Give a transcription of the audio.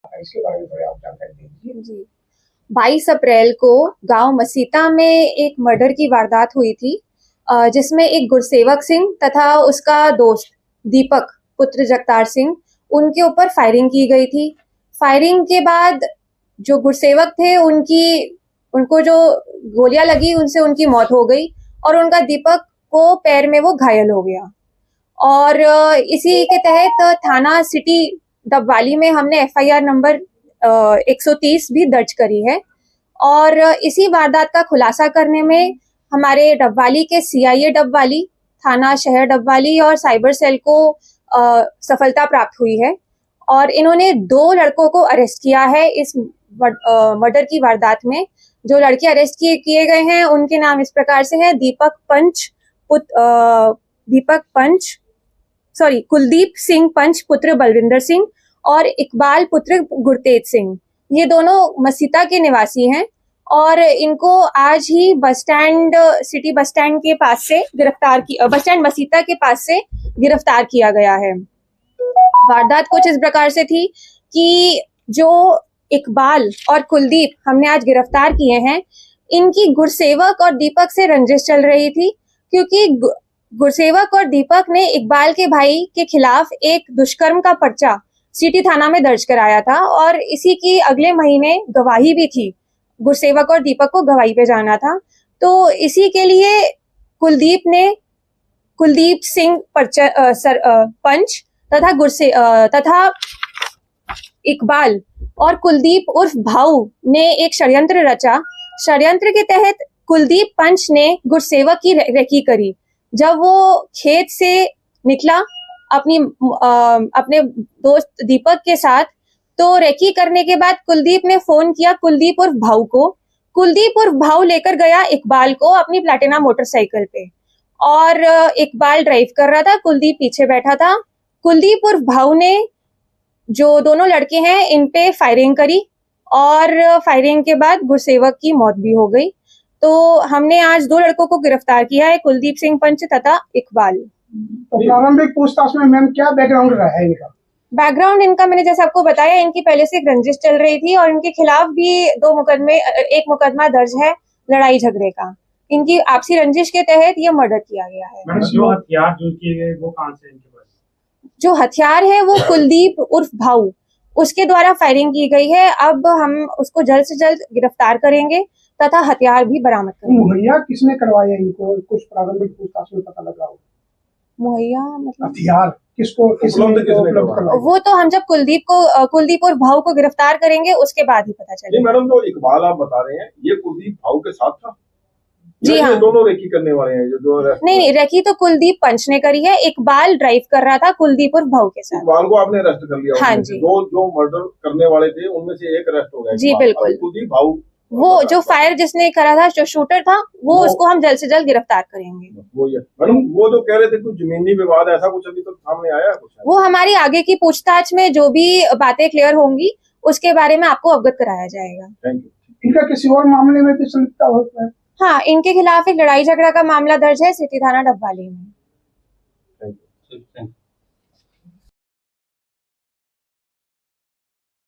इसके बारे में थोड़ी आप जानकारी दीजिए। जी, 22 अप्रैल को गांव मसीता में एक मर्डर की वारदात हुई थी, जिसमें एक गुरसेवक सिंह तथा उसका दोस्त दीपक पुत्र जगतार सिंह, उनके ऊपर फायरिंग की गई थी। फायरिंग के बाद जो गुरसेवक थे उनको जो गोलियां लगी उनसे उनकी मौत हो गई और उनका दीपक को पैर में वो घायल हो गया। और इसी के तहत थाना सिटी डबवाली में हमने एफआईआर नंबर 130 भी दर्ज करी है। और इसी वारदात का खुलासा करने में हमारे डबवाली के सीआईए डबवाली, थाना शहर डबवाली और साइबर सेल को सफलता प्राप्त हुई है और इन्होंने 2 लड़कों को अरेस्ट किया है इस मर्डर की वारदात में। जो लड़के अरेस्ट किए गए हैं उनके नाम इस प्रकार से हैं: कुलदीप सिंह पंच पुत्र बलविंदर सिंह और इकबाल पुत्र गुरतेज सिंह। ये दोनों मसीता के निवासी हैं और इनको आज ही सिटी बस स्टैंड के पास से बस स्टैंड मसीता के पास से गिरफ्तार किया गया है। वारदात कुछ इस प्रकार से थी कि जो इकबाल और कुलदीप हमने आज गिरफ्तार किए हैं, इनकी गुरसेवक और दीपक से रंजिश चल रही थी, क्योंकि गुरसेवक और दीपक ने इकबाल के भाई के खिलाफ एक दुष्कर्म का पर्चा सिटी थाना में दर्ज कराया था और इसी की अगले महीने गवाही भी थी। गुरसेवक और दीपक को गवाही पे जाना था, तो इसी के लिए कुलदीप सिंह पंच तथा इकबाल और कुलदीप उर्फ भाऊ ने एक षड्यंत्र रचा। षड्यंत्र के तहत कुलदीप पंच ने गुरसेवक की रेकी करी। जब वो खेत से निकला अपने दोस्त दीपक के साथ, तो रेकी करने के बाद कुलदीप ने फोन किया कुलदीप उर्फ भाऊ को। कुलदीप उर्फ भाऊ लेकर गया इकबाल को अपनी प्लैटिना मोटरसाइकिल पे और इकबाल ड्राइव कर रहा था, कुलदीप पीछे बैठा था। कुलदीप उर्फ भाऊ ने जो दोनों लड़के हैं इन पे फायरिंग करी और फायरिंग के बाद गुरसेवक की मौत भी हो गई। तो हमने आज 2 लड़कों को गिरफ्तार किया है, कुलदीप सिंह पंच तथा इकबाल। तो प्रारंभिक पूछताछ में मैम क्या बैकग्राउंड रहा है इनका? बैकग्राउंड इनका मैंने जैसे आपको बताया, इनकी पहले से एक रंजिश चल रही थी और इनके खिलाफ भी एक मुकदमा दर्ज है लड़ाई झगड़े का। इनकी आपसी रंजिश के तहत ये मर्डर किया गया है। जो हथियार यूज किए गए वो कहाँ से इनके पास? जो हथियार है वो कुलदीप उर्फ भाऊ उसके द्वारा फायरिंग की गई है। अब हम उसको जल्द से जल्द गिरफ्तार करेंगे तथा हथियार भी बरामद करेंगे। मुहैया किसने करवाया इनको? कुछ प्रारंभिक पूछताछ में पता लगा हो? मुहैया मतलब हथियार किसने उपलब्ध करवाया? वो तो हम जब कुलदीप और भाऊ को गिरफ्तार करेंगे उसके बाद ही पता चलेगा। मैडम, जो इकबाल आप बता रहे हैं ये कुलदीप भाऊ के साथ था? जी हाँ, दोनों रेकी करने वाले हैं जो नहीं, रेकी तो कुलदीप पंच ने करी है। इकबाल ड्राइव कर रहा था कुलदीप और भाऊ के साथ। इकबाल को आपने अरेस्ट कर लिया? हाँ जी। जो मर्डर करने वाले थे उनमें से एक अरेस्ट हो गया। जी बिल्कुल। कुलदीप भाऊ वो जो फायर जिसने करा था, जो शूटर था, वो उसको हम जल्द से जल्द गिरफ्तार करेंगे। मैडम, वो जो कह रहे थे कुछ जमीनी विवाद ऐसा कुछ अभी तक सामने आया कुछ? वो हमारी आगे की पूछताछ में जो भी बातें क्लियर होंगी उसके बारे में आपको अवगत कराया जाएगा। Thank you. इनका किसी और मामले में भी संलिप्तता होता है? हाँ, इनके खिलाफ एक लड़ाई झगड़ा का मामला दर्ज है सिटी थाना डबवाली में। Thank you.